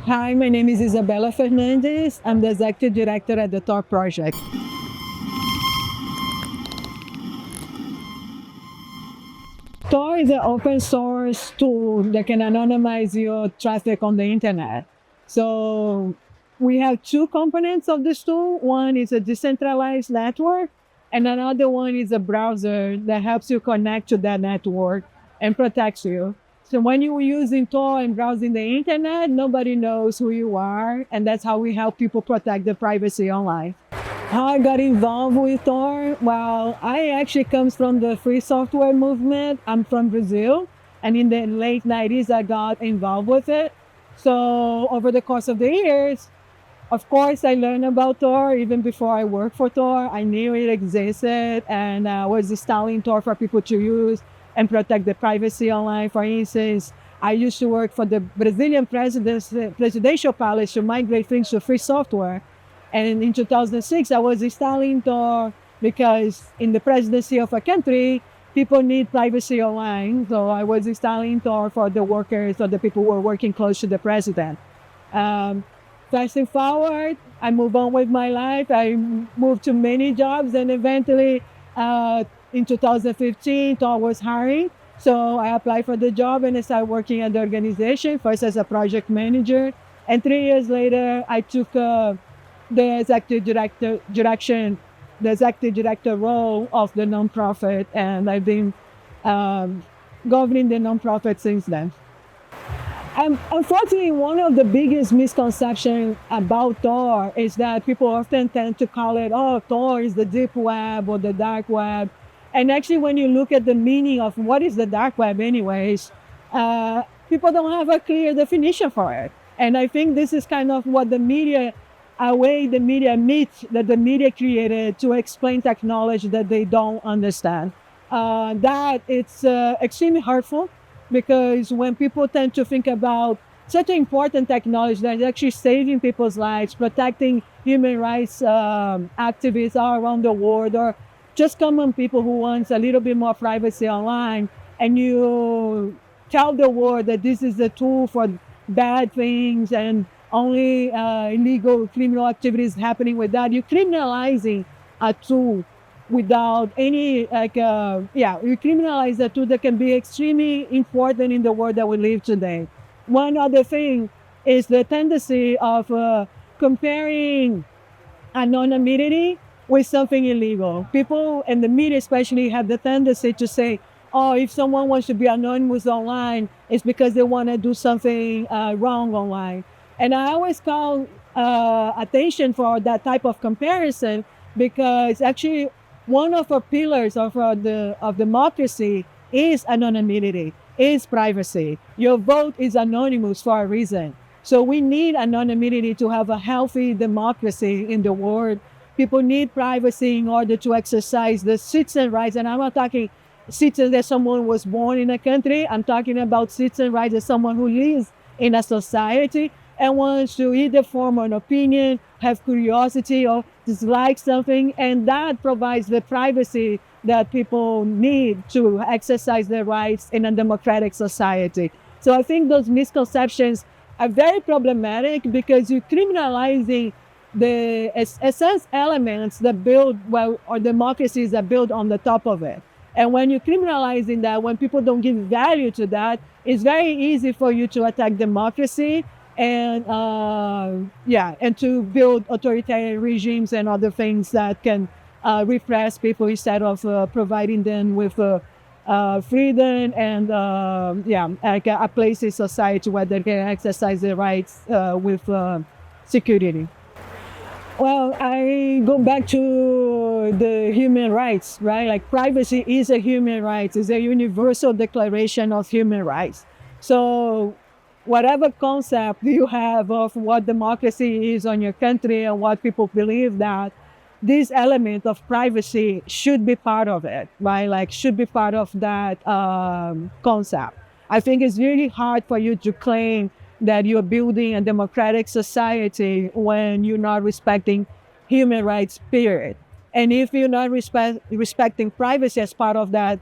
Hi, my name is Isabela Fernandes. I'm the Executive Director at the Tor Project. Tor is an open source tool that can anonymize your traffic on the internet. So we have two components of this tool. One is a decentralized network, and another one is a browser that helps you connect to that network and protects you. So when you're using Tor and browsing the internet, nobody knows who you are, and that's how we help people protect their privacy online. How I got involved with Tor? Well, I actually comes from the free software movement. I'm from Brazil, and in the late 90s, I got involved with it. So over the course of the years, of course, I learned about Tor even before I worked for Tor. I knew it existed, and I was installing Tor for people to use and protect the privacy online. For instance, I used to work for the Brazilian presidential palace to migrate things to free software. And in 2006, I was installing Tor because in the presidency of a country, people need privacy online. So I was installing Tor for the workers or the people who were working close to the president. Fast forward, I move on with my life. I moved to many jobs, and eventually in 2015, Tor was hiring. So I applied for the job and I started working at the organization, first as a project manager. And 3 years later, I took the executive director role of the nonprofit, and I've been governing the nonprofit since then. Unfortunately, one of the biggest misconceptions about Tor is that people often tend to call it, oh, Tor is the deep web or the dark web. And actually, when you look at the meaning of what is the dark web anyways, people don't have a clear definition for it. And I think this is kind of what the media, a way the media myth that the media created to explain technology that they don't understand. That it's extremely hurtful, because when people tend to think about such an important technology that is actually saving people's lives, protecting human rights activists all around the world, or just common people who want a little bit more privacy online, and you tell the world that this is a tool for bad things and only illegal criminal activities happening with that, you're criminalizing a tool without any you criminalize a tool that can be extremely important in the world that we live today. One other thing is the tendency of comparing anonymity with something illegal. People, and the media especially, have the tendency to say, oh, if someone wants to be anonymous online, it's because they want to do something wrong online. And I always call attention for that type of comparison, because actually one of the pillars of democracy is anonymity, is privacy. Your vote is anonymous for a reason. So we need anonymity to have a healthy democracy in the world. People need privacy in order to exercise the citizen rights. And I'm not talking citizen that someone was born in a country. I'm talking about citizen rights as someone who lives in a society and wants to either form an opinion, have curiosity, or dislike something, and that provides the privacy that people need to exercise their rights in a democratic society. So I think those misconceptions are very problematic, because you're criminalizing the essence elements that build, well, or democracies that build on the top of it. And when you're criminalizing that, when people don't give value to that, it's very easy for you to attack democracy and and to build authoritarian regimes and other things that can repress people instead of providing them with freedom and like a place in society where they can exercise their rights with security. Well, I go back to the human rights, right? Like privacy is a human right. It's a universal declaration of human rights. So whatever concept you have of what democracy is on your country and what people believe, that this element of privacy should be part of it, right? Like should be part of that concept. I think it's really hard for you to claim that you're building a democratic society when you're not respecting human rights, period. And if you're not respecting privacy as part of that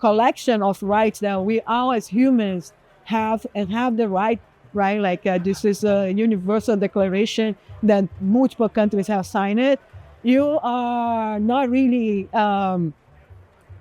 collection of rights that we all as humans have, and have the right right? Like this is a universal declaration that multiple countries have signed it. You are not really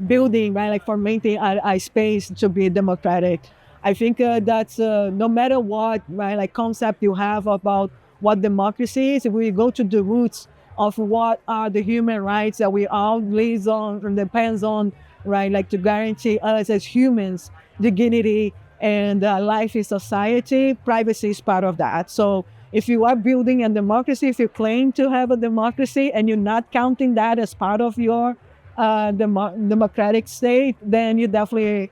building, right, like fomenting a space to be democratic. I think that's no matter what, right, like concept you have about what democracy is, if we go to the roots of what are the human rights that we all live on and depends on, right, like to guarantee us as humans dignity and life in society, privacy is part of that. So if you are building a democracy, if you claim to have a democracy and you're not counting that as part of your democratic state, then you definitely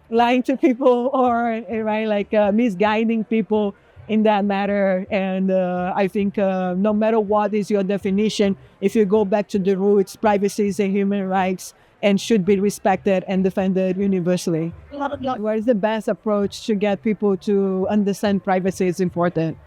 lying to people or right like misguiding people in that matter. And I think no matter what is your definition, if you go back to the roots, privacy is a human rights and should be respected and defended universally. What is the best approach to get people to understand privacy is important?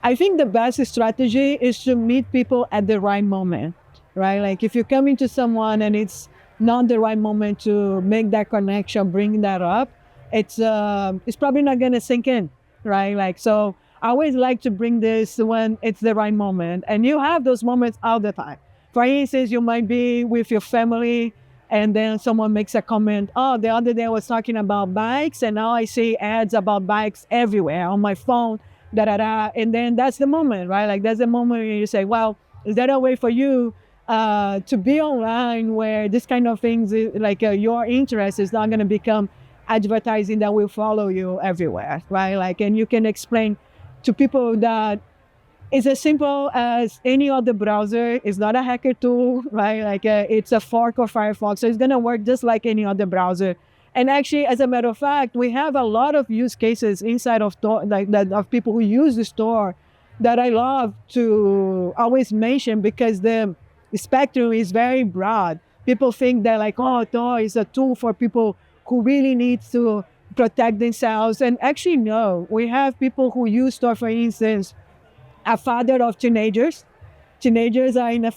I think the best strategy is to meet people at the right moment, right? Like if you come into someone and it's not the right moment to make that connection, bring that up, it's probably not going to sink in, right? Like, so I always like to bring this when it's the right moment. And you have those moments all the time. For instance, you might be with your family and then someone makes a comment, oh, the other day I was talking about bikes and now I see ads about bikes everywhere on my phone, da da da. And then that's the moment, right? Like that's the moment where you say, well, is that a way for you to be online where this kind of things, like your interest is not going to become advertising that will follow you everywhere, right? Like, and you can explain to people that it's as simple as any other browser. It's not a hacker tool, right? Like it's a fork of Firefox. So it's going to work just like any other browser. And actually, as a matter of fact, we have a lot of use cases inside of Tor, like that, of people who use the store that I love to always mention because the spectrum is very broad. People think that like, oh, Tor is a tool for people who really need to protect themselves. And actually, no. We have people who use Tor, for instance, a father of teenagers. Teenagers are in a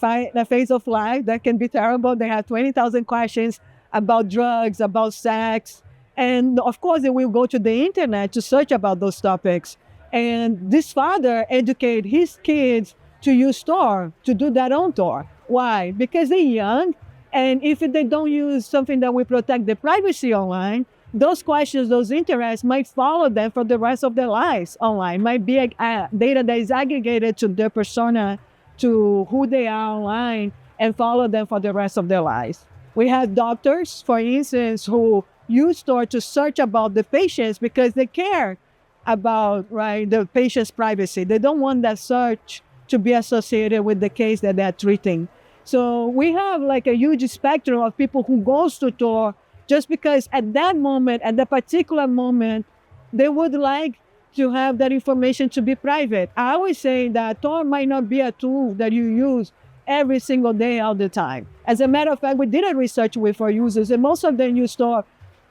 phase of life that can be terrible. They have 20,000 questions about drugs, about sex. And of course, they will go to the internet to search about those topics. And this father educated his kids to use Tor, to do that on Tor. Why? Because they're young. And if they don't use something that will protect their privacy online, those questions, those interests might follow them for the rest of their lives online. Might be data that is aggregated to their persona, to who they are online, and follow them for the rest of their lives. We have doctors, for instance, who use Tor to search about the patients because they care about, right, the patient's privacy. They don't want that search to be associated with the case that they're treating. So we have like a huge spectrum of people who goes to Tor just because at that moment, at that particular moment, they would like to have that information to be private. I always say that Tor might not be a tool that you use every single day, all the time. As a matter of fact, we did a research with our users, and most of them use Tor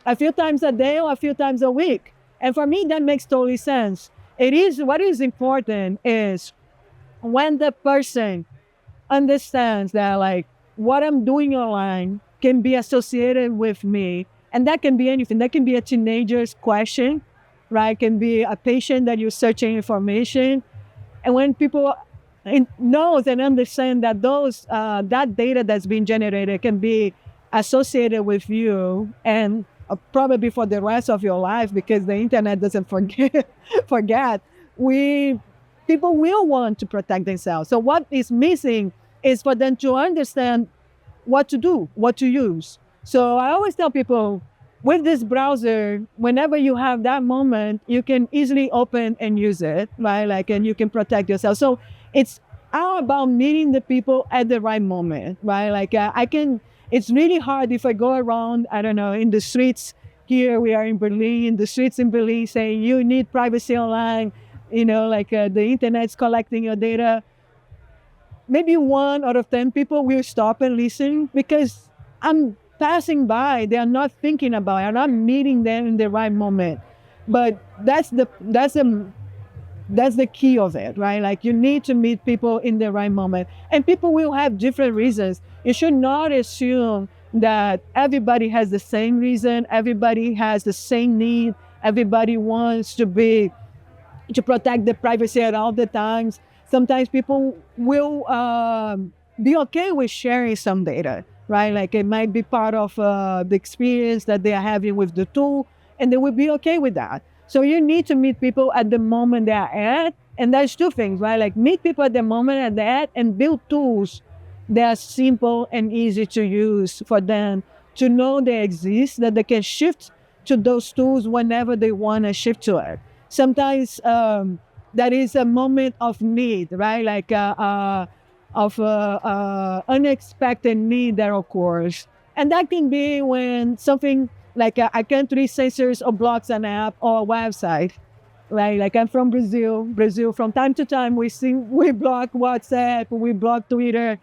a few times a day or a few times a week. And for me, that makes totally sense. What is important is when the person understands that like what I'm doing online can be associated with me, and that can be anything. That can be a teenager's question, right? Can be a patient that you're searching information. And when people knows and understand that those that data that's being generated can be associated with you and probably for the rest of your life, because the internet doesn't forget, people will want to protect themselves. So what is missing is for them to understand what to do, what to use. So I always tell people, with this browser, whenever you have that moment, you can easily open and use it, right? Like, and you can protect yourself. So it's all about meeting the people at the right moment, right? Like it's really hard if I go around, I don't know, in the streets here, we are in Berlin, the streets in Berlin saying you need privacy online, like the internet's collecting your data. Maybe 1 out of 10 people will stop and listen because I'm passing by. They are not thinking about it. I'm not meeting them in the right moment. But that's the key of it, right? Like you need to meet people in the right moment. And people will have different reasons. You should not assume that everybody has the same reason, everybody has the same need, everybody wants to be to protect the privacy at all the times. Sometimes people will be okay with sharing some data, right? Like it might be part of the experience that they are having with the tool, and they will be okay with that. So you need to meet people at the moment they are at. And there's two things, right? Like meet people at the moment they're at and build tools that are simple and easy to use for them to know they exist, that they can shift to those tools whenever they want to shift to it. Sometimes that is a moment of need, right? Like of unexpected need that occurs. And that can be when something like a country censors or blocks an app or a website. Right, like I'm from Brazil. Brazil, from time to time, we block WhatsApp, we block Twitter.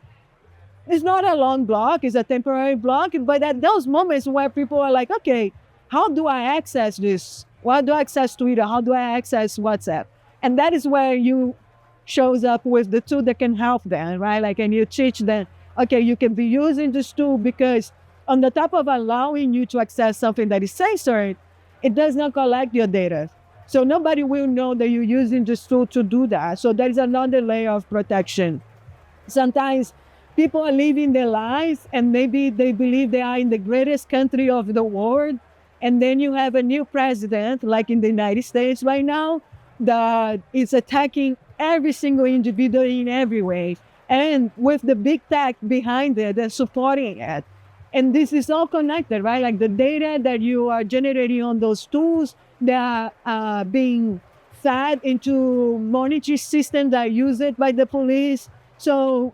It's not a long block, it's a temporary block, but at those moments where people are like, okay, how do I access this? How do I access Twitter? How do I access WhatsApp? And that is where you shows up with the tool that can help them, right? Like, and you teach them, okay, you can be using this tool because on the top of allowing you to access something that is censored, it does not collect your data. So nobody will know that you're using this tool to do that. So there is another layer of protection. Sometimes people are living their lives and maybe they believe they are in the greatest country of the world. And then you have a new president, like in the United States right now, that is attacking every single individual in every way. And with the big tech behind it and supporting it. And this is all connected, right? Like the data that you are generating on those tools, that are being fed into monitoring systems that use it by the police. So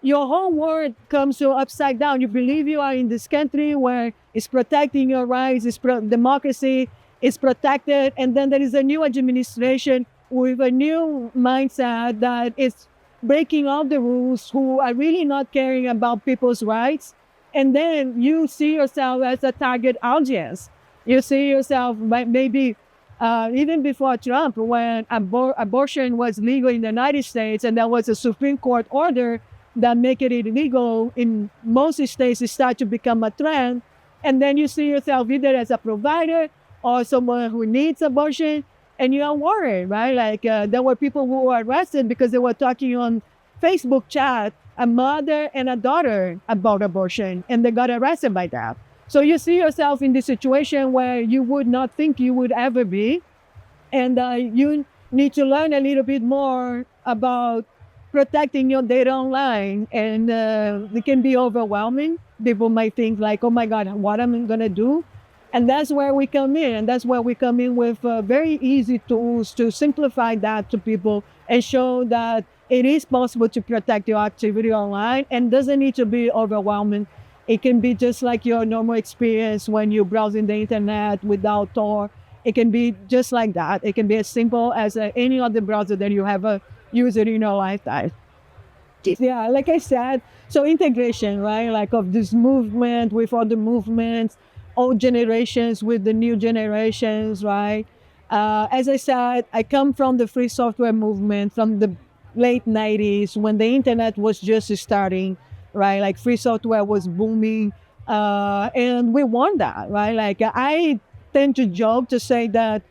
your whole world comes to upside down. You believe you are in this country where it's protecting your rights, democracy is protected, and then there is a new administration with a new mindset that is breaking all the rules, who are really not caring about people's rights. And then you see yourself as a target audience. You see yourself maybe even before Trump, when abortion was legal in the United States, and there was a Supreme Court order that make it illegal in most states, it started to become a trend. And then you see yourself either as a provider or someone who needs abortion, and you are worried, right? Like there were people who were arrested because they were talking on Facebook chat, a mother and a daughter, about abortion, and they got arrested by that. So you see yourself in this situation where you would not think you would ever be. And you need to learn a little bit more about protecting your data online. And it can be overwhelming. People might think like, oh my God, what am I gonna do? And that's where we come in. And that's where we come in with very easy tools to simplify that to people and show that it is possible to protect your activity online and doesn't need to be overwhelming. It can be just like your normal experience when you're browsing the internet without Tor. It can be just like that. It can be as simple as any other browser that you have used in your lifetime. Yeah, like I said, so integration, right? Like of this movement with other movements, old generations with the new generations, right? As I said, I come from the free software movement from the late 90s when the internet was just starting, right? Like free software was booming, and we won that, right? Like I tend to joke to say that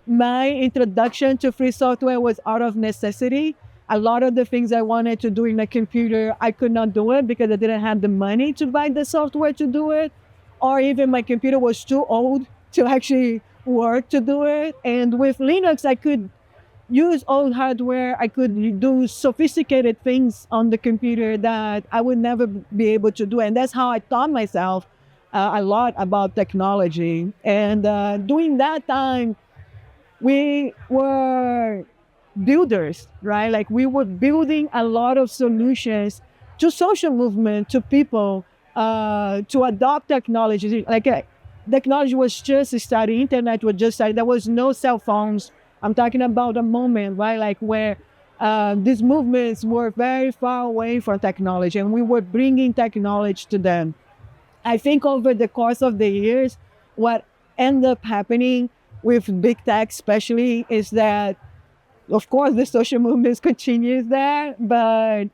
my introduction to free software was out of necessity. A lot of the things I wanted to do in a computer, I could not do it because I didn't have the money to buy the software to do it, or even my computer was too old to actually work to do it. And with Linux, I could use old hardware. I could do sophisticated things on the computer that I would never be able to do. And that's how I taught myself a lot about technology. And during that time, we were builders, right? Like we were building a lot of solutions to social movement, to people, to adopt technology. Like technology was just starting, internet was just starting. There was no cell phones. I'm talking about a moment, right? Like where these movements were very far away from technology and we were bringing technology to them. I think over the course of the years, what ended up happening with big tech especially is that, of course, the social movements continues there, but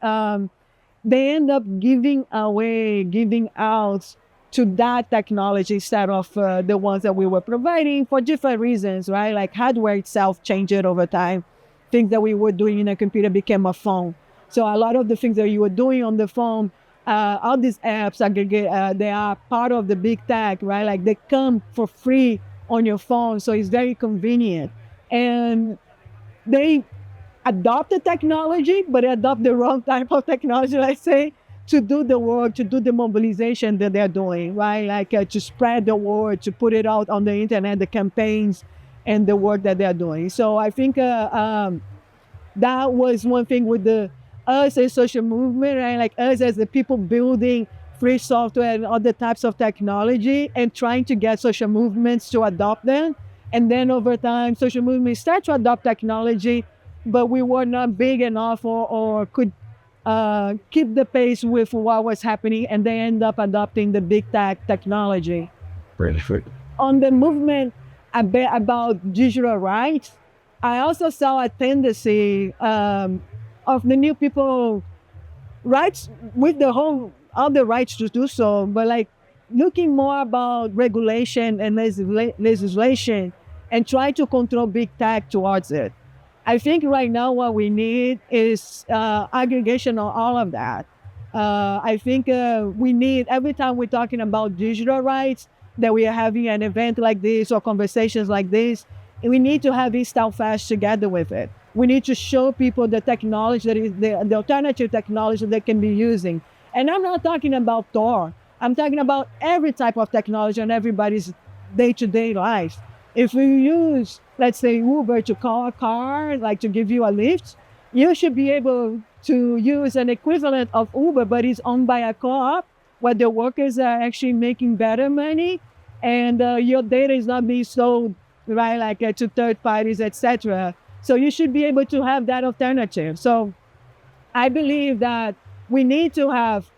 they end up giving out to that technology instead of the ones that we were providing for different reasons, right? Like hardware itself changed over time. Things that we were doing in a computer became a phone. So a lot of the things that you were doing on the phone, all these apps aggregate, they are part of the big tech, right? Like they come for free on your phone, so it's very convenient. And they adopt the technology, but they adopt the wrong type of technology, let's say, to do the work, to do the mobilization that they're doing, right? Like to spread the word, to put it out on the internet, the campaigns and the work that they're doing. So I think that was one thing with us as social movement, right? Like us as the people building free software and other types of technology and trying to get social movements to adopt them. And then over time, social movements start to adopt technology, but we were not big enough or could keep the pace with what was happening, and they end up adopting the big tech technology. Perfect. On the movement about digital rights, I also saw a tendency of the new people rights with the whole all the rights to do so, but like looking more about regulation and legislation and try to control big tech towards it. I think right now what we need is aggregation of all of that. I think we need, every time we're talking about digital rights, that we are having an event like this or conversations like this, we need to have East South Fast together with it. We need to show people the technology that is the alternative technology they can be using. And I'm not talking about Tor. I'm talking about every type of technology in everybody's day-to-day life. If you use, let's say, Uber to call a car, like to give you a lift, you should be able to use an equivalent of Uber, but it's owned by a co-op where the workers are actually making better money and your data is not being sold, right, like to third parties, etc. So you should be able to have that alternative. So I believe that we need to have,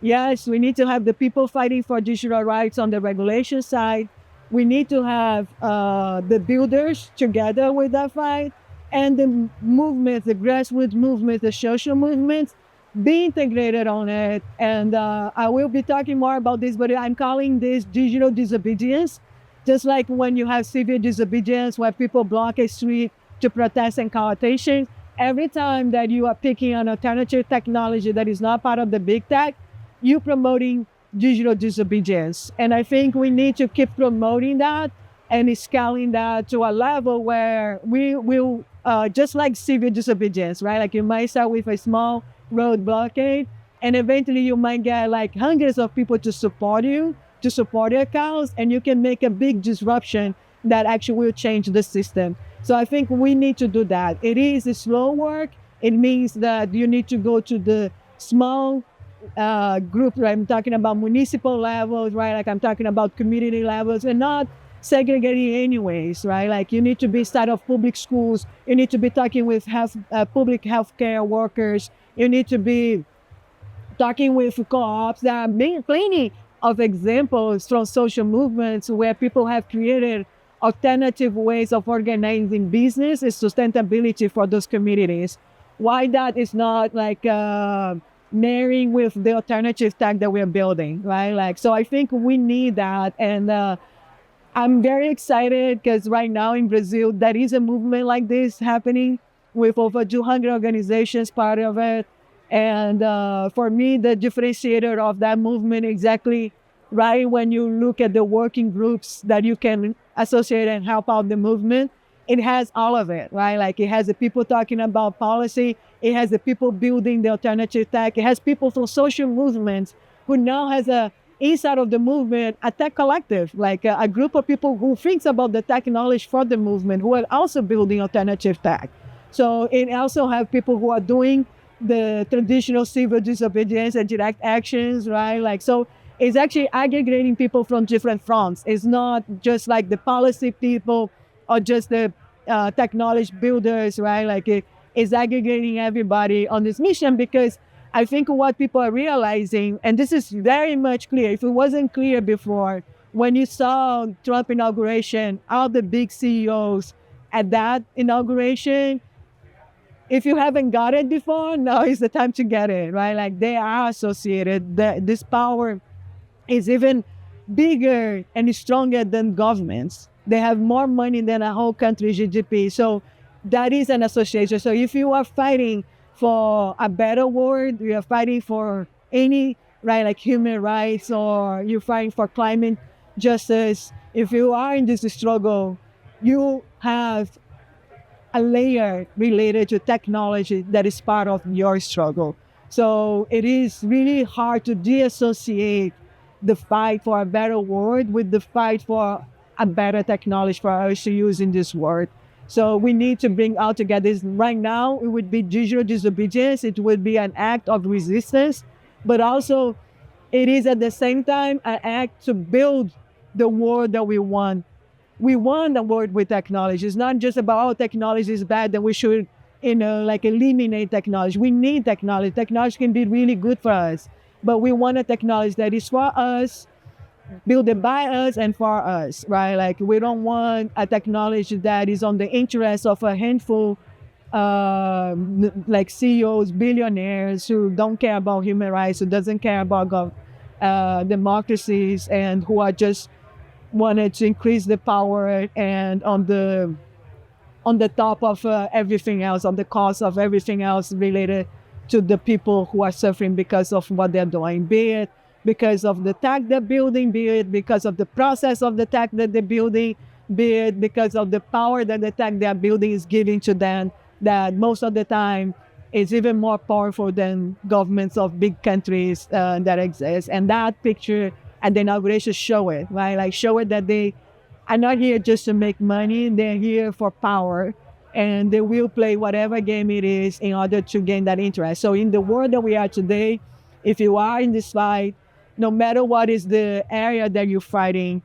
yes, we need to have the people fighting for digital rights on the regulation side. We need to have the builders together with that fight, and the movements, the grassroots movements, the social movements, be integrated on it. And I will be talking more about this, but I'm calling this digital disobedience. Just like when you have civil disobedience, where people block a street to protest and call attention, every time that you are picking an alternative technology that is not part of the big tech, you're promoting digital disobedience. And I think we need to keep promoting that and scaling that to a level where we will, just like civil disobedience, right? Like you might start with a small road blockade, and eventually you might get like hundreds of people to support you, to support your cause, and you can make a big disruption that actually will change the system. So I think we need to do that. It is a slow work. It means that you need to go to the small group, right? I'm talking about municipal levels, right? Like I'm talking about community levels, and not segregating anyways, right? Like you need to be inside of public schools. You need to be talking with public healthcare workers. You need to be talking with co-ops. There are plenty of examples from social movements where people have created alternative ways of organizing business and sustainability for those communities. Why that is not like marrying with the alternative tech that we're building, right? Like, so I think we need that. And I'm very excited because right now in Brazil, there is a movement like this happening with over 200 organizations part of it. And for me, the differentiator of that movement exactly, right, when you look at the working groups that you can associate and help out the movement, it has all of it, right? Like it has the people talking about policy, it has the people building the alternative tech, it has people from social movements who now has inside of the movement, a tech collective, like a group of people who thinks about the tech knowledge for the movement, who are also building alternative tech. So it also have people who are doing the traditional civil disobedience and direct actions, right? Like, so it's actually aggregating people from different fronts. It's not just like the policy people or just the technology builders, right? Like it is aggregating everybody on this mission, because I think what people are realizing, and this is very much clear, if it wasn't clear before, when you saw Trump inauguration, all the big CEOs at that inauguration, if you haven't got it before, now is the time to get it, right? Like they are associated, this power is even bigger and stronger than governments. They have more money than a whole country's GDP. So that is an association. So if you are fighting for a better world, you are fighting for any right, like human rights, or you're fighting for climate justice. If you are in this struggle, you have a layer related to technology that is part of your struggle. So it is really hard to deassociate the fight for a better world with the fight for a better technology for us to use in this world. So we need to bring all together. Right now, it would be digital disobedience. It would be an act of resistance, but also it is at the same time an act to build the world that we want. We want a world with technology. It's not just about, oh, technology is bad, then we should, like eliminate technology. We need technology. Technology can be really good for us, but we want a technology that is for us, built by us and for us, right? Like we don't want a technology that is on the interest of a handful like CEOs, billionaires who don't care about human rights, who doesn't care about democracies, and who are just wanted to increase the power and on the top of everything else, on the cost of everything else related to the people who are suffering because of what they're doing, be it because of the tech they're building, be it because of the process of the tech that they're building, be it because of the power that the tech they're building is giving to them, that most of the time is even more powerful than governments of big countries that exist. And that picture at the inauguration show it, right? Like show it that they are not here just to make money, they're here for power, and they will play whatever game it is in order to gain that interest. So in the world that we are today, if you are in this fight, no matter what is the area that you're fighting,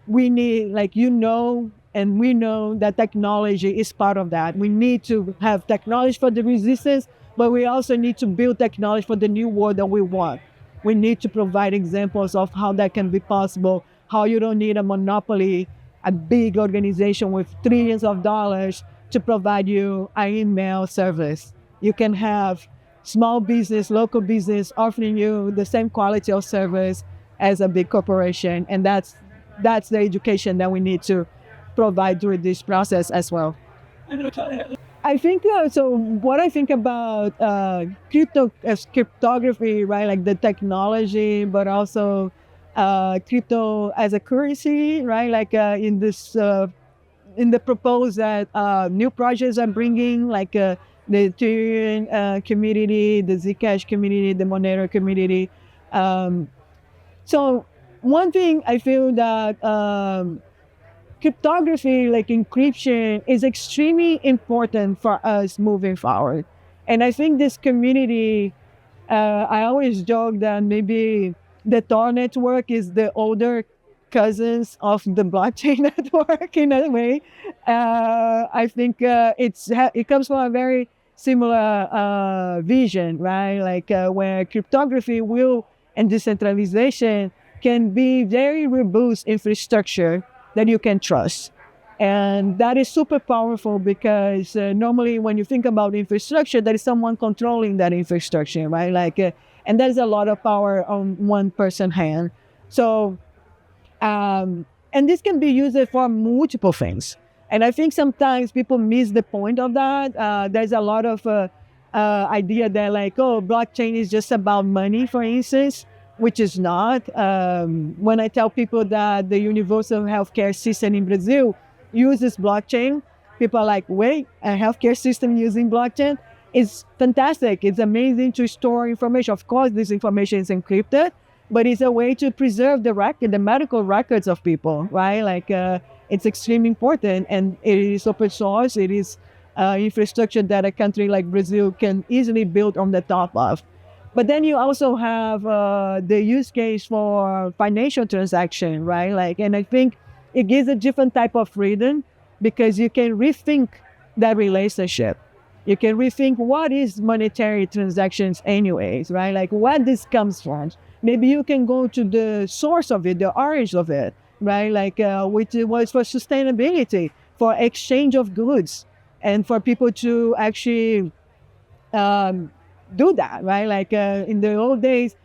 we need, like, and we know that technology is part of that. We need to have technology for the resistance, but we also need to build technology for the new world that we want. We need to provide examples of how that can be possible, how you don't need a monopoly, a big organization with trillions of dollars to provide you an email service. You can have small business, local business offering you the same quality of service as a big corporation. And that's the education that we need to provide during this process as well. I think so. What I think about cryptography, right? Like the technology, but also crypto as a currency, right? Like in the proposal that new projects are bringing, like the Ethereum community, the Zcash community, the Monero community. So one thing I feel that cryptography, like encryption, is extremely important for us moving forward. And I think this community, I always joke that maybe the Tor network is the older cousins of the blockchain network in a way. I think it comes from a very similar vision, right? Like where cryptography and decentralization can be very robust infrastructure that you can trust. And that is super powerful because normally when you think about infrastructure, there is someone controlling that infrastructure, right? Like, and there's a lot of power on one person's hand. So, and this can be used for multiple things. And I think sometimes people miss the point of that. There's a lot of idea that like, oh, blockchain is just about money, for instance, which is not. When I tell people that the universal healthcare system in Brazil uses blockchain, people are like, wait, a healthcare system using blockchain? It's fantastic. It's amazing to store information. Of course, this information is encrypted, but it's a way to preserve the medical records of people, right? Like it's extremely important, and it is open source. It is infrastructure that a country like Brazil can easily build on the top of. But then you also have the use case for financial transaction, right? Like, and I think it gives a different type of freedom because you can rethink that relationship. You can rethink what is monetary transactions anyways, right? Like what this comes from. Maybe you can go to the source of it, the origin of it, right? Like which was for sustainability, for exchange of goods, and for people to actually do that, right? Like in the old days,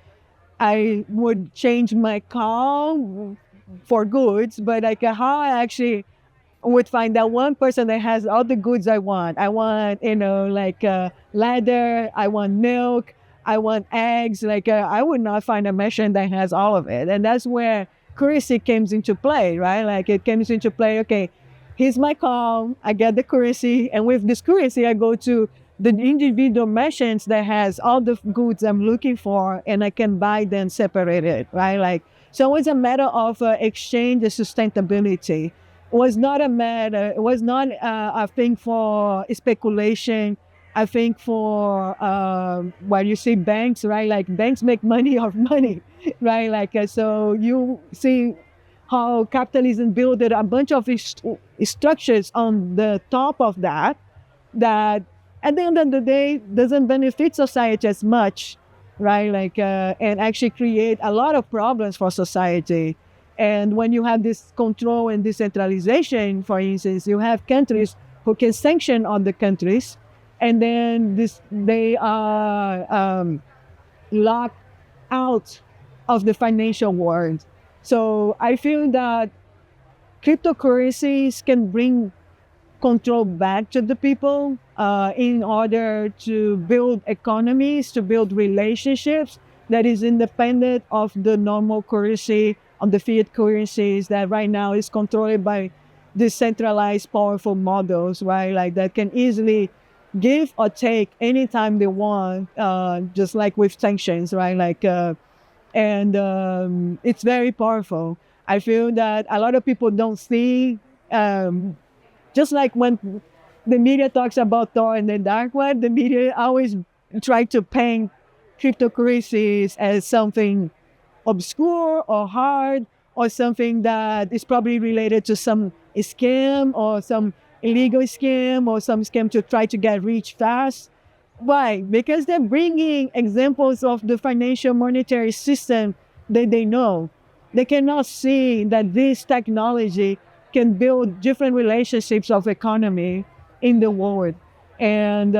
I would change my car for goods, but like how I actually would find that one person that has all the goods I want. I want, like leather, I want milk, I want eggs. Like I would not find a merchant that has all of it. And that's where currency comes into play, right? Like it comes into play, okay, here's my call, I get the currency, and with this currency, I go to the individual merchants that has all the goods I'm looking for, and I can buy them separated, right? Like, so it's a matter of exchange and sustainability. It was not a thing for speculation. I think for what you see banks, right? Like banks make money off money, right? Like so you see how capitalism built a bunch of structures on the top of that at the end of the day doesn't benefit society as much, right? Like and actually create a lot of problems for society. And when you have this control and decentralization, for instance, you have countries who can sanction other countries, and then they are locked out of the financial world. So I feel that cryptocurrencies can bring control back to the people in order to build economies, to build relationships that is independent of the normal currency, of the fiat currencies that right now is controlled by decentralized powerful models, right? Like that can easily give or take anytime they want, just like with sanctions, right? Like, and it's very powerful. I feel that a lot of people don't see, just like when the media talks about Tor and the dark web, the media always try to paint cryptocurrencies as something obscure or hard or something that is probably related to some scam or some illegal scam or some scam to try to get rich fast. Why? Because they're bringing examples of the financial monetary system that they know. They cannot see that this technology can build different relationships of economy in the world. And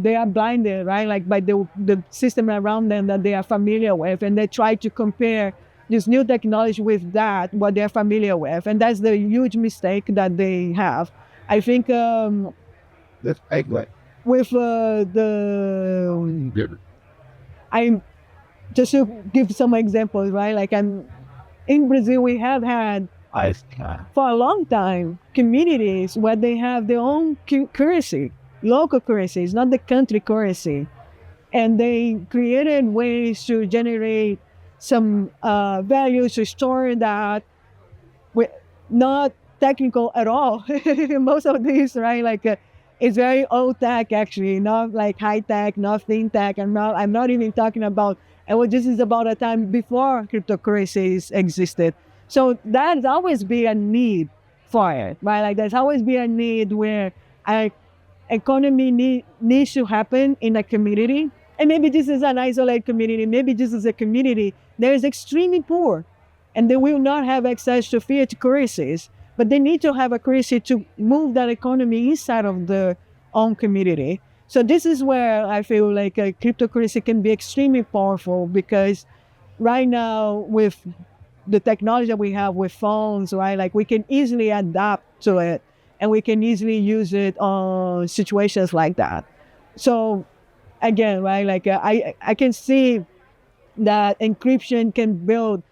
they are blinded, right? Like by the system around them that they are familiar with. And they try to compare this new technology with that, what they're familiar with. And that's the huge mistake that they have. I think That's right. with the, I just to give some examples, right? Like in Brazil, we have had for a long time communities where they have their own currency, local currencies, not the country currency. And they created ways to generate some values to store that with not technical at all. Most of these, right? Like it's very old tech actually, not like high tech, not fintech. I'm not even talking about. And well, this is about a time before cryptocurrencies existed. So there's always be a need for it, right? Like there's always be a need where a economy needs to happen in a community. And maybe this is an isolated community. Maybe this is a community that is extremely poor and they will not have access to fiat currencies, but they need to have a currency to move that economy inside of the own community. So this is where I feel like a cryptocurrency can be extremely powerful because right now with the technology that we have with phones, right, like we can easily adapt to it and we can easily use it on situations like that. So again, right, like I can see that encryption can build,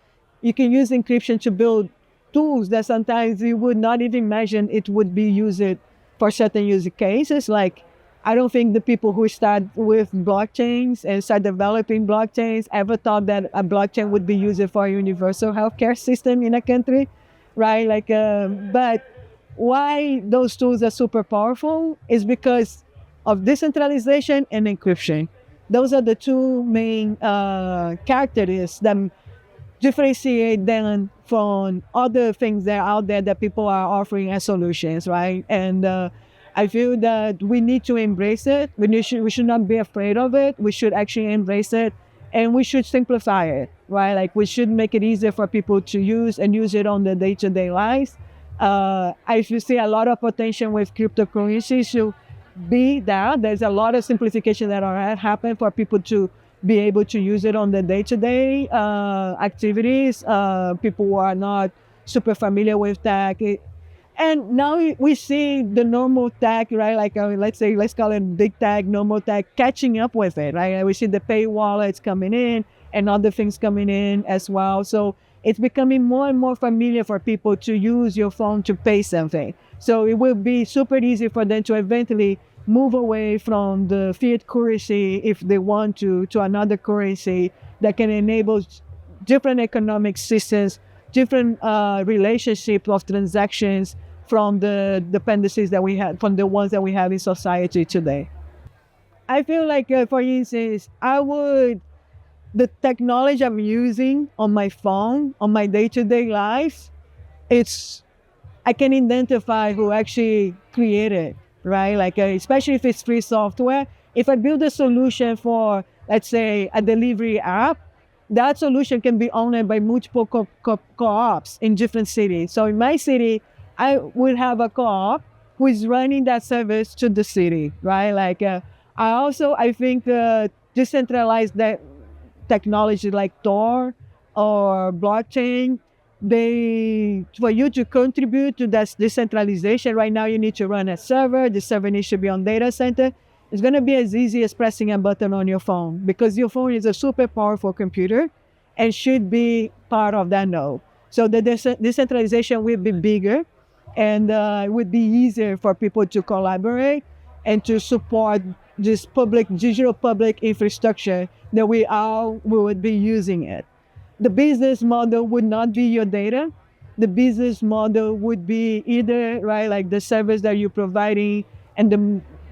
you can use encryption to build tools that sometimes you would not even imagine it would be used for certain use cases. Like, I don't think the people who start with blockchains and start developing blockchains ever thought that a blockchain would be used for a universal healthcare system in a country, right? Like, but why those tools are super powerful is because of decentralization and encryption. Those are the two main characteristics that differentiate them from other things that are out there that people are offering as solutions, right? And I feel that we need to embrace it. We should not be afraid of it. We should actually embrace it, and we should simplify it, right? Like we should make it easier for people to use and use it on their day-to-day lives. I see a lot of potential with cryptocurrencies to be that. There's a lot of simplification that already happened for people to be able to use it on the day-to-day activities. People who are not super familiar with tech. And now we see the normal tech, right? Like let's call it big tech, normal tech, catching up with it, right? We see the pay wallets coming in and other things coming in as well. So it's becoming more and more familiar for people to use your phone to pay something. So it will be super easy for them to eventually move away from the fiat currency if they want to another currency that can enable different economic systems, different relationships of transactions from the dependencies that we have, from the ones that we have in society today. I feel like, for instance, the technology I'm using on my phone, on my day-to-day life, it's I can identify who actually created, right? Like, especially if it's free software. If I build a solution for, let's say, a delivery app, that solution can be owned by multiple co-ops in different cities. So in my city, I would have a co-op who is running that service to the city, right? Like, I think decentralized that technology like Tor or blockchain, for you to contribute to that decentralization, right now you need to run a server. The server needs to be on data center. It's going to be as easy as pressing a button on your phone, because your phone is a super powerful computer and should be part of that node. So the decentralization will be bigger, and it would be easier for people to collaborate and to support this digital public infrastructure that we would be using it. The business model would not be your data. The business model would be either, right, like the service that you're providing,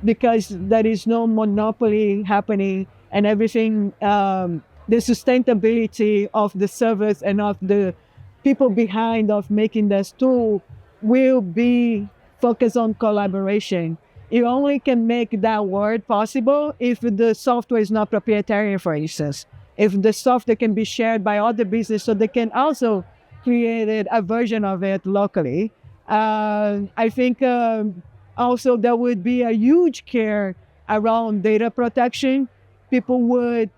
because there is no monopoly happening, and everything, the sustainability of the service and of the people behind of making this tool will be focused on collaboration. You only can make that word possible if the software is not proprietary, for instance. If the software can be shared by other businesses so they can also create a version of it locally. I think also there would be a huge care around data protection. People would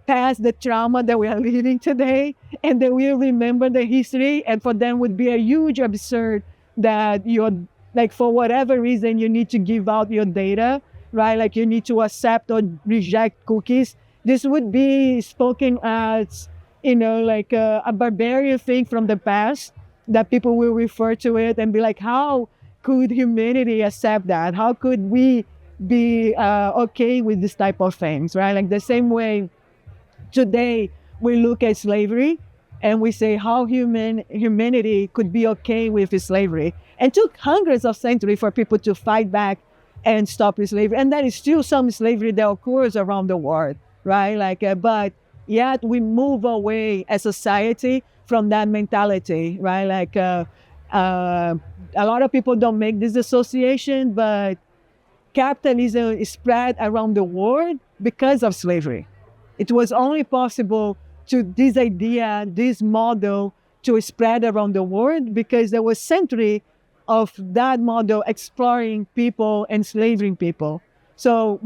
pass the trauma that we are living today, and they will remember the history, and for them would be a huge absurd that you're, like, for whatever reason you need to give out your data, right? Like you need to accept or reject cookies. This would be spoken as, like a barbarian thing from the past, that people will refer to it and be like, how could humanity accept that? How could we be okay with this type of things, right? Like the same way today we look at slavery and we say how humanity could be okay with slavery. And took hundreds of centuries for people to fight back and stop slavery. And there is still some slavery that occurs around the world, right? Like, but yet we move away as a society from that mentality, right? Like, a lot of people don't make this association, but capitalism is spread around the world because of slavery. It was only possible to this idea, this model, to spread around the world because there was century of that model exploring people, enslaving people. So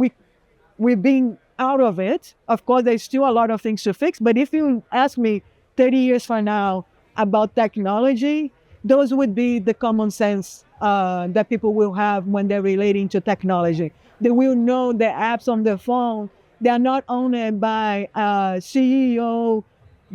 we've been out of it. Of course, there's still a lot of things to fix. But if you ask me 30 years from now about technology, those would be the common sense that people will have when they're relating to technology. They will know the apps on their phone, they are not owned by a CEO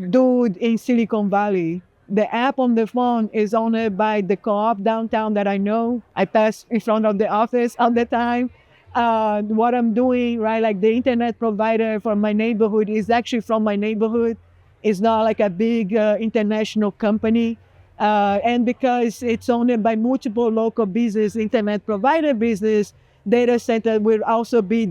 dude in Silicon Valley. The app on the phone is owned by the co-op downtown that I know. I pass in front of the office all the time. What I'm doing, right, like the internet provider for my neighborhood is actually from my neighborhood. It's not like a big international company. And because it's owned by multiple local business, internet provider business, data center will also be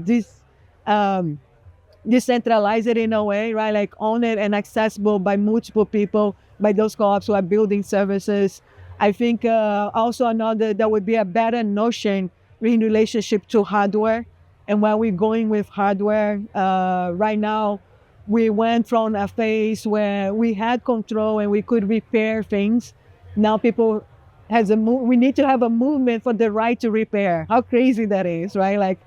decentralized in a way, right? Like owned and accessible by multiple people, by those co-ops who are building services. I think also there would be a better notion in relationship to hardware and where we're going with hardware. Right now, we went from a phase where we had control and we could repair things. Now people we need to have a movement for the right to repair. How crazy that is, right? Like,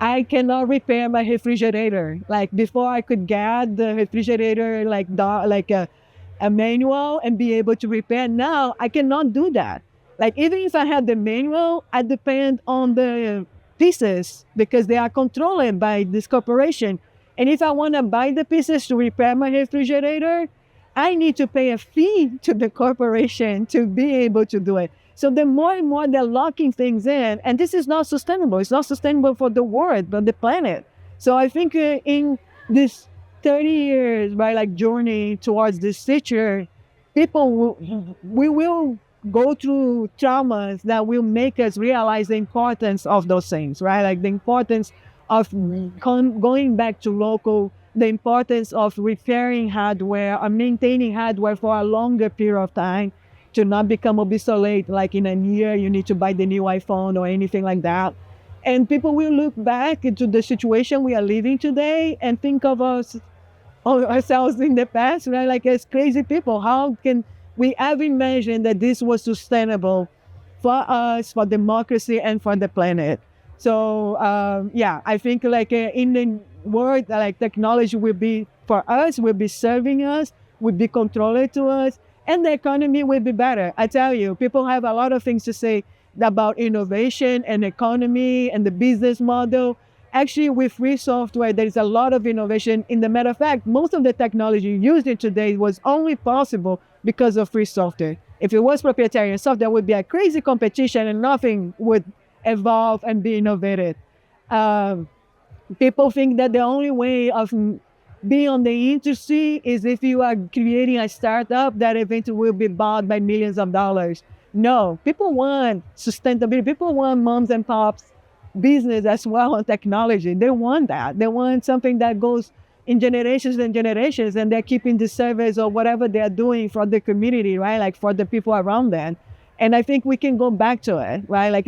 I cannot repair my refrigerator. Like before, I could get the refrigerator like a manual and be able to repair. Now I cannot do that. Like even if I had the manual, I depend on the pieces because they are controlled by this corporation. And if I want to buy the pieces to repair my refrigerator, I need to pay a fee to the corporation to be able to do it. So the more and more they're locking things in, and this is not sustainable. It's not sustainable for the world, but the planet. So I think in this 30 years, right, like journey towards this future, we will go through traumas that will make us realize the importance of those things, right? Like the importance of going back to local, the importance of repairing hardware or maintaining hardware for a longer period of time to not become obsolete, like in a year you need to buy the new iPhone or anything like that. And people will look back into the situation we are living today and think of us ourselves in the past, right? Like as crazy people, how can we ever imagine that this was sustainable for us, for democracy, and for the planet? So yeah, I think like in the world, like technology will be for us, will be serving us, will be controlled to us, and the economy will be better. I tell you, people have a lot of things to say about innovation and economy and the business model. Actually, with free software, there is a lot of innovation. In the matter of fact, most of the technology used in today was only possible because of free software. If it was proprietary software, there would be a crazy competition and nothing would evolve and be innovated. Um, People think that the only way of being on the industry is if you are creating a startup that eventually will be bought by millions of dollars. No, people want sustainability. People want moms and pops business as well on technology. They want that. They want something that goes in generations and generations, and they're keeping the service or whatever they're doing for the community, right? Like for the people around them. And I think we can go back to it, right? Like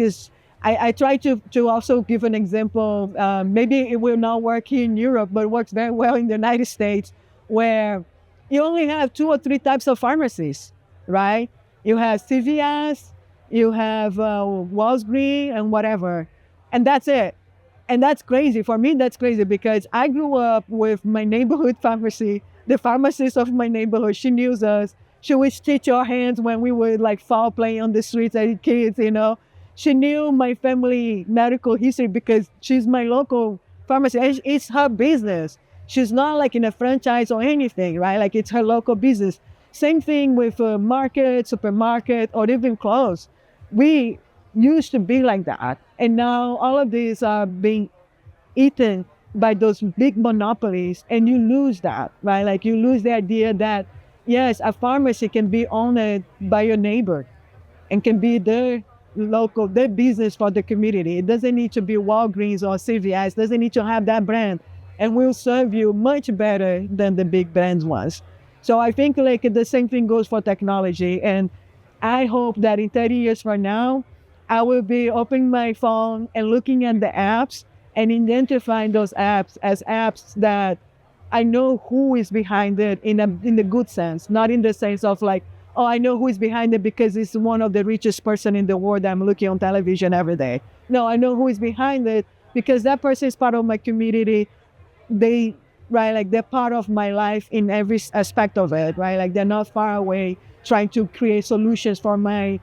I try to also give an example. Maybe it will not work here in Europe, but it works very well in the United States, where you only have 2 or 3 types of pharmacies, right? You have CVS, you have Walgreens, and whatever, and that's it. And that's crazy. For me, that's crazy because I grew up with my neighborhood pharmacy. The pharmacist of my neighborhood, she knew us. She would stitch our hands when we would like fall playing on the streets as kids, you know. She knew my family medical history because she's my local pharmacy. It's her business. She's not like in a franchise or anything, right? Like it's her local business. Same thing with market, supermarket, or even clothes. We used to be like that. And now all of these are being eaten by those big monopolies, and you lose that, right? Like you lose the idea that, yes, a pharmacy can be owned by your neighbor and can be their business for the community. It doesn't need to be Walgreens or CVS. It doesn't need to have that brand, and will serve you much better than the big brands was. So I think like the same thing goes for technology. And I hope that in 30 years from now, I will be opening my phone and looking at the apps and identifying those apps as apps that I know who is behind it in the good sense, not in the sense of like, oh, I know who is behind it because it's one of the richest person in the world I'm looking on television every day. No, I know who is behind it because that person is part of my community. They, right, like they're part of my life in every aspect of it, right? Like they're not far away trying to create solutions for my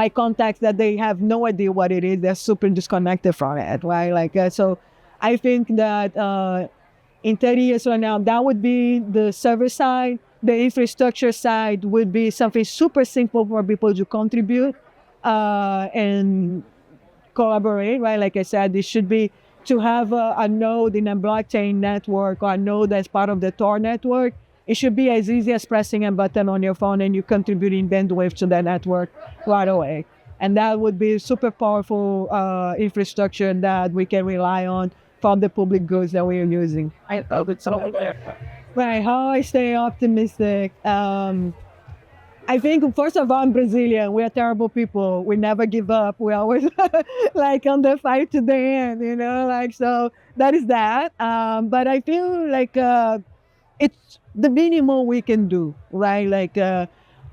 contacts that they have no idea what it is. They're super disconnected from it, right? Like, so I think that in 30 years from now, that would be the server side. The infrastructure side would be something super simple for people to contribute and collaborate, right? Like I said, it should be to have a node in a blockchain network or a node that's part of the Tor network. It should be as easy as pressing a button on your phone and you contributing bandwidth to that network right away. And that would be super powerful infrastructure that we can rely on for the public goods that we are using. I love it so much. Right, how I stay optimistic. I think, first of all, I'm Brazilian. We are terrible people. We never give up. We always like on the fight to the end, you know, like, so that is that. But I feel like it's the minimum we can do, right? Like,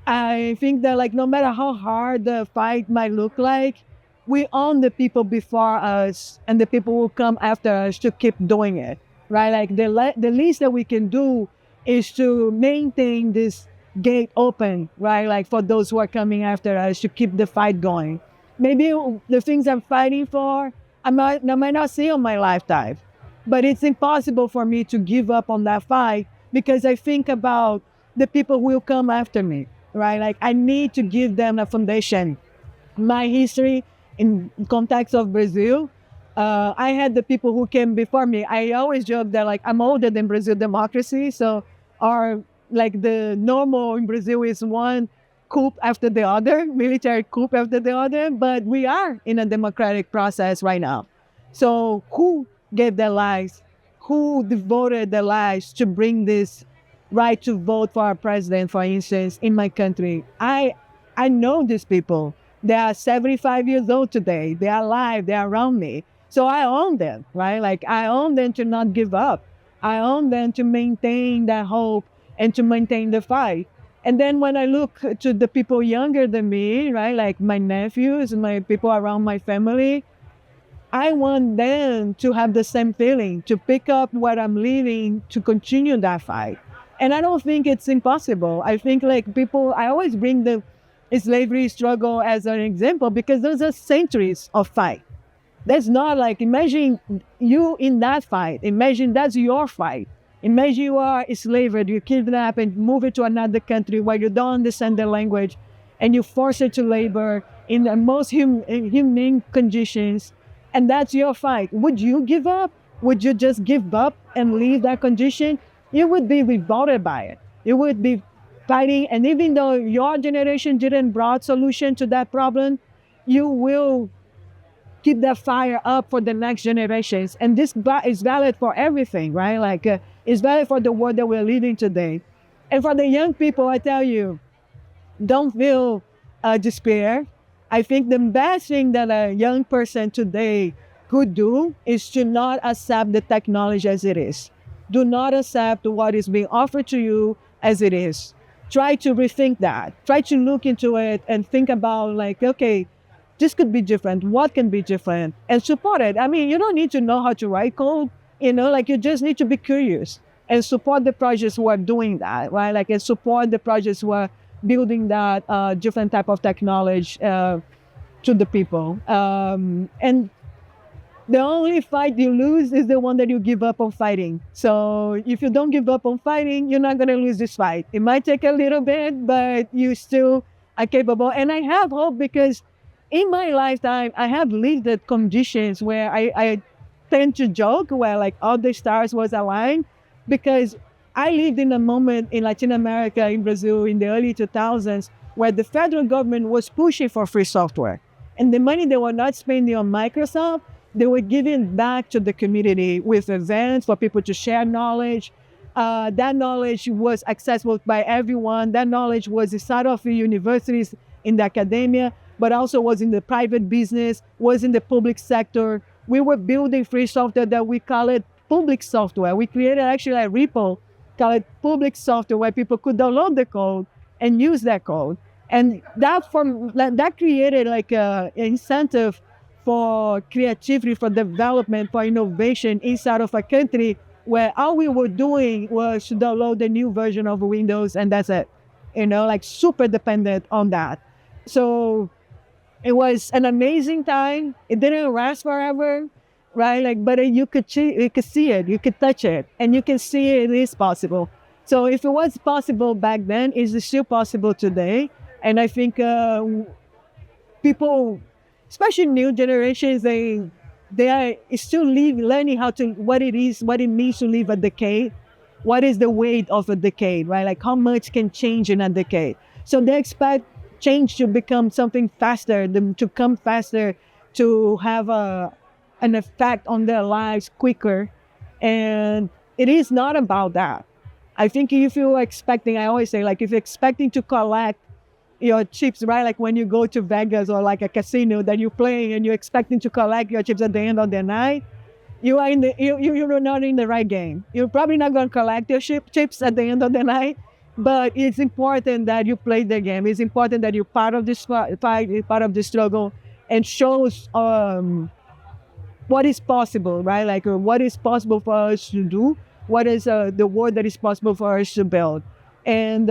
I think that like no matter how hard the fight might look like, we own the people before us and the people who come after us to keep doing it, right? Like the least that we can do is to maintain this gate open, right? Like for those who are coming after us to keep the fight going. Maybe the things I'm fighting for, I might not see on my lifetime, but it's impossible for me to give up on that fight because I think about the people who will come after me, right? Like I need to give them a foundation. My history in context of Brazil, I had the people who came before me. I always joke that like I'm older than Brazil democracy. So our like the normal in Brazil is one coup after the other, military coup after the other, but we are in a democratic process right now. So who gave their lives? Who devoted their lives to bring this right to vote for our president, for instance, in my country? I know these people. They are 75 years old today. They are alive. They are around me. So I own them, right? Like I own them to not give up. I own them to maintain that hope and to maintain the fight. And then when I look to the people younger than me, right, like my nephews, my people around my family, I want them to have the same feeling, to pick up what I'm leaving, to continue that fight. And I don't think it's impossible. I think like people, I always bring the slavery struggle as an example because those are centuries of fight. That's not like, imagine you in that fight. Imagine that's your fight. Imagine you are a slave, you kidnap and move it to another country where you don't understand the language and you force it to labor in the most humane conditions. And that's your fight. Would you give up? Would you just give up and leave that condition? You would be revolted by it. You would be fighting. And even though your generation didn't brought solution to that problem, you will keep that fire up for the next generations. And this is valid for everything, right? Like it's valid for the world that we're living today. And for the young people, I tell you, don't feel despair. I think the best thing that a young person today could do is to not accept the technology as it is. Do not accept what is being offered to you as it is. Try to rethink that. Try to look into it and think about like, okay, this could be different. What can be different? And support it. I mean, you don't need to know how to write code, like you just need to be curious and support the projects who are doing that, right? Like, and support the projects who are building that different type of technology to the people. And the only fight you lose is the one that you give up on fighting. So if you don't give up on fighting, you're not going to lose this fight. It might take a little bit, but you still are capable. And I have hope because in my lifetime, I have lived at conditions where I tend to joke where like all the stars was aligned because I lived in a moment in Latin America, in Brazil, in the early 2000s, where the federal government was pushing for free software. And the money they were not spending on Microsoft, they were giving back to the community with events for people to share knowledge. That knowledge was accessible by everyone. That knowledge was inside of the universities, in the academia, but also was in the private business, was in the public sector. We were building free software that we call it public software. We created actually a repo called it public software where people could download the code and use that code. And that created like an incentive for creativity, for development, for innovation inside of a country where all we were doing was to download the new version of Windows and that's it. Like super dependent on that. So it was an amazing time. It didn't last forever, right? Like, but you could see it, you could touch it, and you can see it is possible. So if it was possible back then, is it still possible today? And I think people, especially new generations, they are still learning what it means to live a decade. What is the weight of a decade, right? Like how much can change in a decade? So they expect change to become something faster, to come faster, to have an effect on their lives quicker. And it is not about that. I think if you're expecting, I always say, like if you're expecting to collect your chips, right? Like when you go to Vegas or like a casino that you're playing and you're expecting to collect your chips at the end of the night, you're not in the right game. You're probably not going to collect your chips at the end of the night, but it's important that you play the game. It's important that you're part of this fight, you're part of the struggle, and shows what is possible, right? Like what is possible for us to do, what is the world that is possible for us to build. And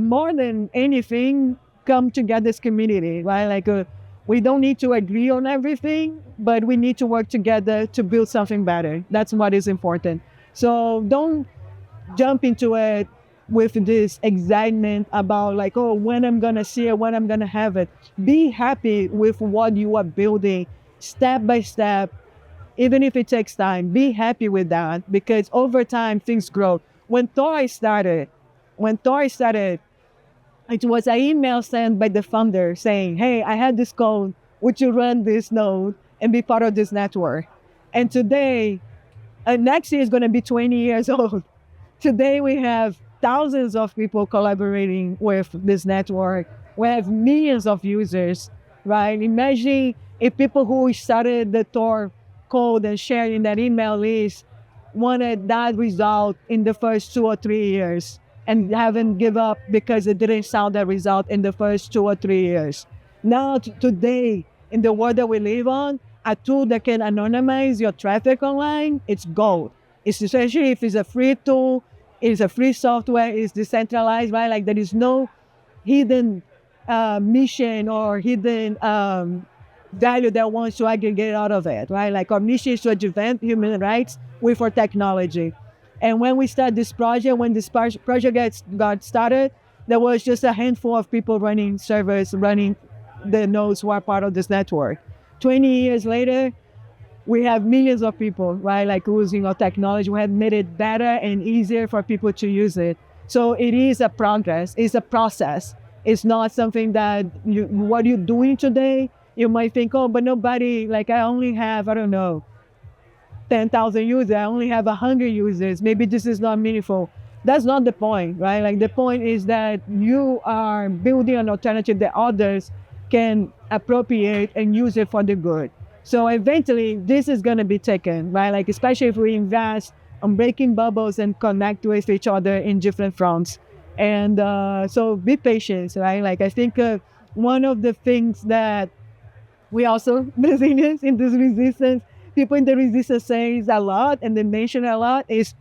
more than anything, come together as community, right? Like we don't need to agree on everything, but we need to work together to build something better. That's what is important. So don't jump into it with this excitement about like, oh, when I'm gonna see it, when I'm gonna have it. Be happy with what you are building step by step, even if it takes time. Be happy with that because over time things grow. When Tor started, it was an email sent by the founder saying, hey, I had this code, would you run this node and be part of this network? And today, next year is going to be 20 years old. Today we have thousands of people collaborating with this network. We have millions of users, right? Imagine if people who started the Tor code and shared in that email list wanted that result in the first 2 or 3 years and haven't give up because it didn't sound that result in the first 2 or 3 years. Now, today, in the world that we live on, a tool that can anonymize your traffic online, it's gold. It's especially if it's a free tool, it's a free software, it's decentralized, right? Like there is no hidden mission or hidden value that wants to aggregate out of it, right? Like our mission is to advance human rights with our technology. And when we started this project, when this project got started, there was just a handful of people running servers, running the nodes who are part of this network. 20 years later, we have millions of people, right, like using our technology. We have made it better and easier for people to use it. So it is a progress. It's a process. It's not something that what you're doing today, you might think, oh, but nobody, like I only have, I don't know, 10,000 users. I only have 100 users. Maybe this is not meaningful. That's not the point, right? Like the point is that you are building an alternative that others can appropriate and use it for the good. So eventually this is going to be taken, right? Like especially if we invest on breaking bubbles and connect with each other in different fronts. And so be patient, right? Like I think one of the things that we also, Brazilians in this resistance, people in the resistance says a lot and they mention a lot is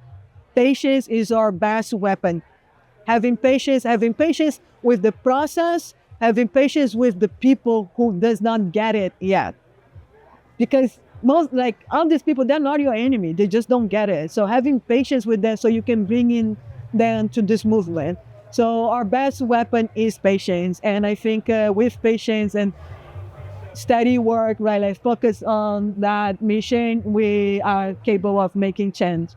patience is our best weapon. Having patience with the process, having patience with the people who does not get it yet. Because most, like all these people, they're not your enemy. They just don't get it. So having patience with them so you can bring in them to this movement. So our best weapon is patience. And I think with patience and steady work, right, like focus on that mission, we are capable of making change.